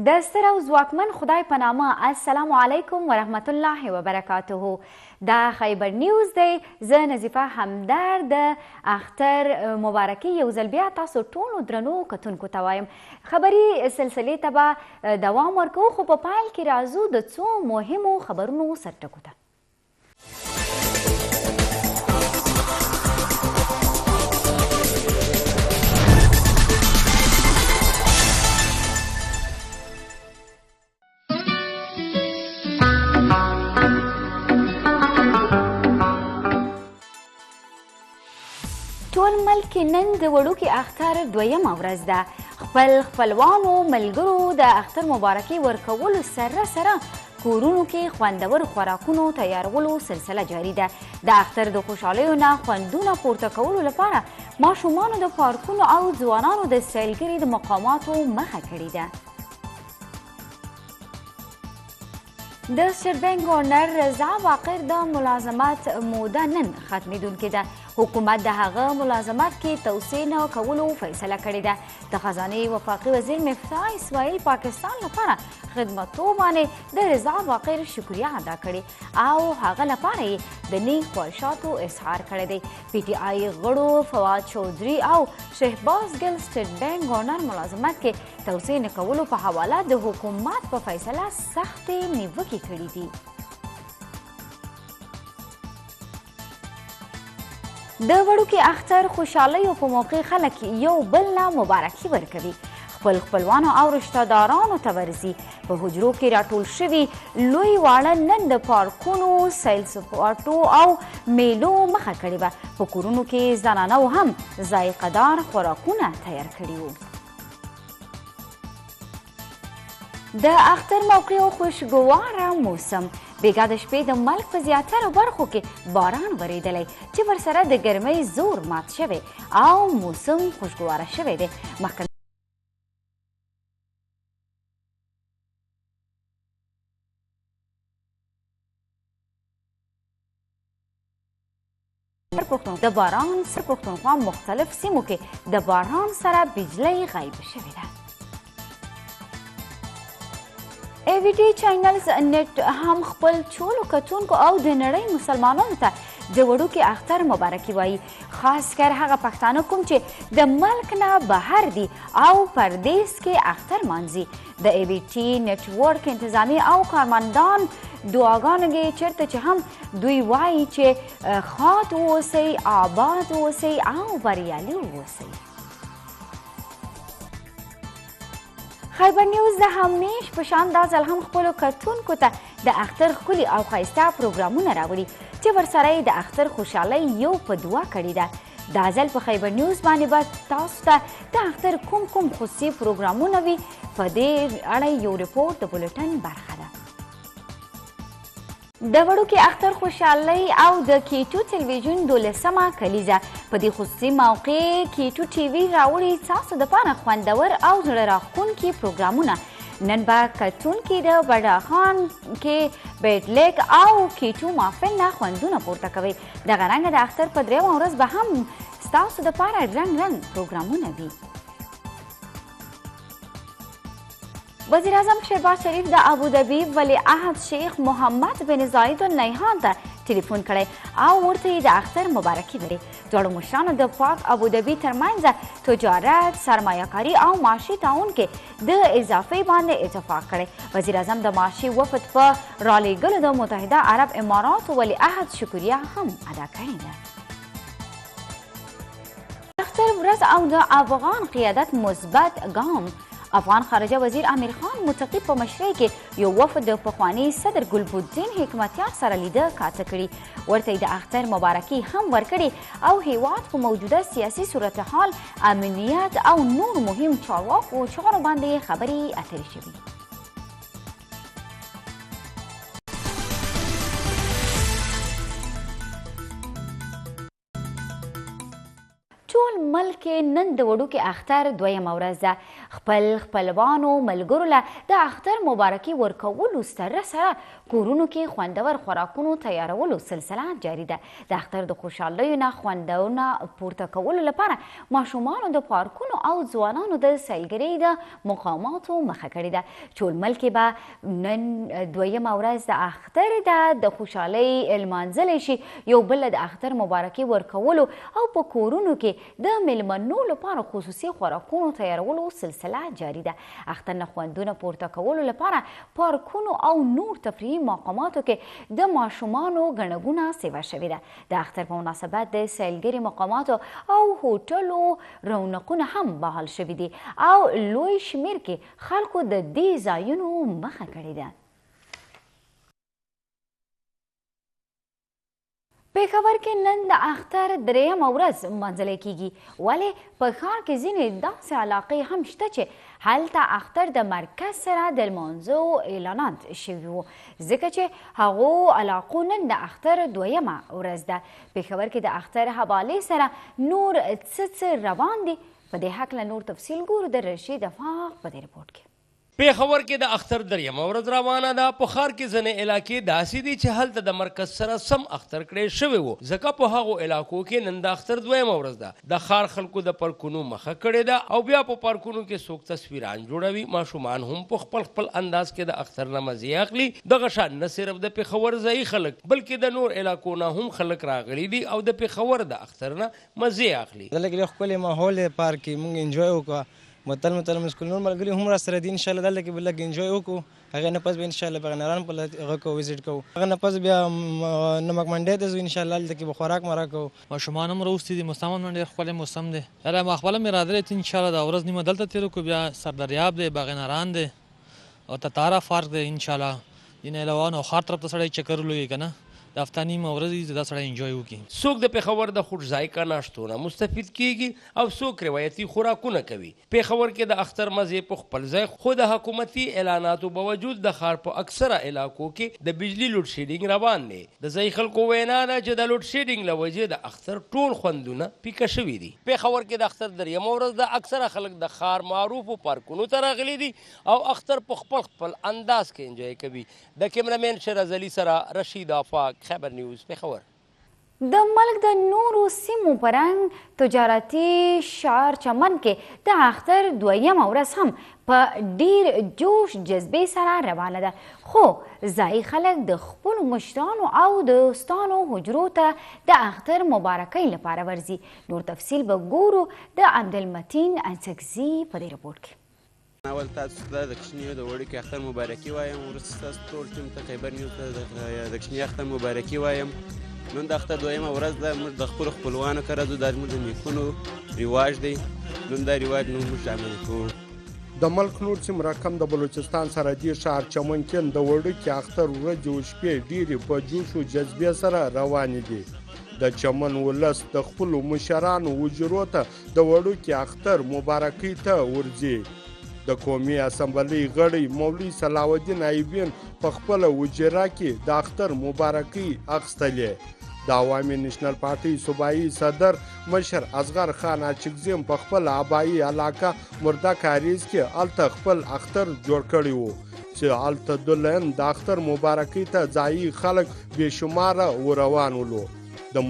د ستر او ځواکمن خدای په نامه السلام علیکم ورحمت الله وبرکاته. دا خیبر نیوز دی. زه نظیفه همدرد د اختر مبارکي یو ځل بیا تاسو ټولو درنو کتونکو ته وایم. خبري سلسلې ته به دوام ورکوو، خو په پیل کې راځو د څو مهمو خبرونو سرټکو ته. ټول ملک نن د وړوکي اختر دویمه ورځ ده. خپلوانو ملګرو د اختر مبارکي ورکولو سره سره کورونو کې خوندور خوراکونو تیارولو سلسله جاري ده. د اختر د خوشحالیو نه خوندونه پورته کولو لپاره ماشومانو د پارکونو او ځوانانو د سیلګرۍ د مقاماتو مخه کړې ده. د سټیټ بانک ګورنر رضا باقر د ملازمت موده نن ختمېدونکې ده. حکومت د هغه ملازمت کې توسعه نه کولو فیصله کړې ده. د خزانې وفاقي وزیر مفتاح اسماعیل پاکستان لپاره خدمتو باندې د رضا باقر شکریه ادا کړې او هغه لپاره یې د نیک خواهشاتو اظهار کړی دی. پی ټي آی غړو فواد چودھري او شهباز ګل سټیټ بانک ګورنر ملازمت کې توسعه نه کولو په حواله د حکومت په فیصله سختې نیوکې کړي دي. د وړوکي اختر خوشحالیو په موقع خلک یو بل نه مبارکي ورکوي. خپلوانو او رشته دارانو ته ورځي. په حجرو کې راټول شوي لوی واړه نن د پارکونو، سیل سپاټو او میلو مخه کړې وه. په کورونو کې زنانو هم ذایقه‌دار خوراکونه تیار کړي وو. د اختر موقع او خوشګواره موسم. بیګا د شپې د ملک په زیاترو برخو کې باران ورېدلی چې ورسره د ګرمۍ زور مات شوی او موسم خوشګواره شوی دی. د باران سره پښتونخوا مختلف سیمو کې د باران سره بجلی غیب شوې ده. ای وی ټي چینلز نت هم خپل ټولو کتونکو او د نړۍ مسلمانانو ته د وړوکي اختر مبارکي وایي. خاص کر هغه پښتانه کوم چې د ملک نه بهر دي او پردیس کې اختر مانځي. د ای وی ټي نیټورک انتظامی او کارمندان دعاګانو کې چېرته چې هم دوی وایي چې ښاد واوسئ، آباد واوسئ او بریالي واوسئ. خیبر نیوز د همیش په شان دا ځل هم خپلو کتونکو ته د اختر ښکلي او ښایسته پروګرامونه راوړي چې ورسره یې د اختر خوشحالۍ یو په دوه کړې ده. دا ځل په خیبر نیوز باندې به تاسو ته د اختر کوم خصوصي پروګرامونه وي په دې اړه یو ریپورټ د بولټن برخه ده. د وړوکي اختر خوشحالۍ او د کیټو تلویزیون 12مه کلیزه په دې خصوصي موقع کیټو ټي وي راوړي تاسو دپاره خوندور او زړه راښکونکي پروګرامونه. نن به کتونکي د بډاخان کې بیډ لیک او کیټو محفل نه خوندونه پورته کوي. دغه رنګه د اختر په درېیمه ورځ به هم ستاسو دپاره رنګ پروګرامونه وي. وزیر اعظم شهباز شریف د ابوظبي ولیعهد شیخ محمد بن زاید النهیان ته ټلیفون کړی او ورته یې د اختر مبارکي ویلې. دواړو مشرانو د پاک ابوظبي ترمنځ تجارت، سرمایه‌کاري او معاشي تعاون کې د اضافې باندې اتفاق کړی. وزیر اعظم د معاشي وفد په رالیږلو د متحده عرب اماراتو ولیعهد شکریه هم ادا کړې ده. اختر ورځ او د افغان قیادت مثبت ګام. افغان خارجه وزیر امیر خان متقي په مشرۍ کې یو وفد د پخواني صدر ګلبدین حکمتیار سره لیده کاته کړي. ورته د اختر مبارکي هم ورکړي او هیواد په موجوده سیاسي صورتحال، امنیت او نور مهم چارو باندې خبرې اترې شوي. ټول ټول ملک کې نن د وړوکي اختر دویمه ورځ ده. خپلوانو ملګرو له د اختر مبارکي ورکولو سره سره کورونو کې خوندور خوراکونو تیارولو سلسله جاري ده. د اختر د خوشحالیو نه خوندونه پورته کولو لپاره ماشومانو د پارکونو او ځوانانو د سیلګرۍ د مقاماتو مخه کړې ده. ټول ملک به نن دویمه ورځ د اختر ده د خوشحالۍ لمانځلی شي. یو بل د اختر مبارکي ورکولو او په کورونو کې د میلمنو لپاره خصوصي خوراکونو تیارولو سلسله جاري ده. اختر نه خوندونه پورته کولو لپاره پارکونو او نور تفریحي مقاماتو کې د ماشومانو ګڼه سیوا شوې ده. د اختر په مناسبت د سیلګري مقاماتو او هوټلو رونقونه هم بحال شوي دي او لوی شمیر کې خلکو د دې ځایونو مخه کړې ده. پېښور کې نن د اختر درېیمه ورځ لمانځلی کیږي، ولې په ښار کې ځینې داسې علاقې هم شته چې هلته اختر د مرکز سره د لمانځو اعلانات شوي وو، ځکه چې هغو علاقو نن د اختر دویمه ورځ ده. پېښور کې د اختر حوالې سره نور څه روان دي؟ په دې هکله نور تفصیل ګورو د رشید افاق په دې رپورټ کې. پېښور کې د اختر دریمه ورځ روانه ده. په ښار کې ځینې علاقې داسې دي چې هلته د مرکز سره سم اختر کړی شوی و، ځکه په هغو علاقو کې نن د اختر دویمه ورځ ده. د ښار خلکو د پارکونو مخه کړې ده او بیا په پارکونو کې څوک تصویران جوړوي. ماشومان هم په خپل انداز کې د اختر نه مزې اخلي. دغه شان نه صرف د پېښور ځایي خلک بلکې د نور علاقو نه هم خلک راغلي دي او د پېښور د اختر نه مزې اخلي. دلته ښکلی ماحول دی، پارک کې موږ انجوای وکړو. متل مسکول نور ملګري هم را سره دي، انشاءالله دلته کې به لږ انجوای وکړو. هغې نه پس به انشاءالله په ناران په هغه کوو وزټ کوو. هغه نه پس بیا نمک منډۍ ته ځو، انشاءالله هلته کې به خوراک مرا کوو. ماشومان هم راوستي دي، موسم هم ډېر ښکلی موسم دی. یاره ما خپله مې راغلی ته انشاءالله دا ورځ نیمه دلته تېره کړو. بیا سردریاب دی، باغ ناران دی او تتاره پارک دی. انشاءالله دې نه علاوه نو ښار طرف ته سړی چکر ولوي که نه د هفته نیمه ورځ دا سړی انجوای وکړي. څوک د پېښور د خوږ ذایقه ناشتو نه مستفید کیږي او څوک روایتي خوراکونه کوي. پېښور کې د اختر مزې په خپل ځای، خو د حکومتي اعلاناتو باوجود د ښار په اکثره علاقو کې د بجلي لوډ شیډینګ روان دی. د ځایي خلکو وینا ده چې د لوډ شیډینګ له وجې د اختر ټول خوندونه پیکه شوي دي. پېښور کې د اختر دریمه ورځ د اکثره خلک د ښار معروفو پارکونو ته راغلي دي او اختر په خپل انداز کې انجوای کوي. د کیمرامین شیراز علي سره رشید افاق، خبر نیوز، پېښور. د ملک د نورو سیمو په رنګ تجارتي ښار چمن کې د اختر دویمه ورځ هم په ډیر جوش جذبې سره روانه ده، خو ځایي خلک د خپلو مشرانو او دوستانو حجرو ته د اختر مبارکۍ لپاره ورځي. نور تفصیل به ګورو د عبدالمتین انسکزي په دې رپورټ کې. اول تاسو ته د کوچنیو د وړوکي اختر مبارکي وایم، وروسته ستاسو ټول ټیم ته خیبر نیوز ته د کوچني اختر مبارکي وایم. نن د اختر دویمه ورځ ده، موږ د خپلو خپلوانو کره ځو، دا زموږ د نیکونو رواج دی. نن دا رواج نن موږ عملي کوو. د ملک نور سیمه رقم د بلوچستان سرحدي ښار چمن کې د وړوکي اختر ورځې او شپې ډېرې په جوش او جذبې سره روانې دي. د چمن ولس د خپلو مشرانو حجرو ته د وړوکي اختر مبارکۍ ته ورځي. د قومي اسمبلۍ غړی مولوي صلاح الدین ایوبین په خپله حجره کې د اختر مبارکۍ اخیستلې. د عوامي نیشنل پارټۍ صوبایي صدر مشر اصغر خان اچکزیم په خپل آبایي علاقه مرده کاریز کې هلته خپل اختر جوړ کړی و چې هلته دلن د اختر مبارکۍ ته ځایي خلک بې شماره وروان ولو.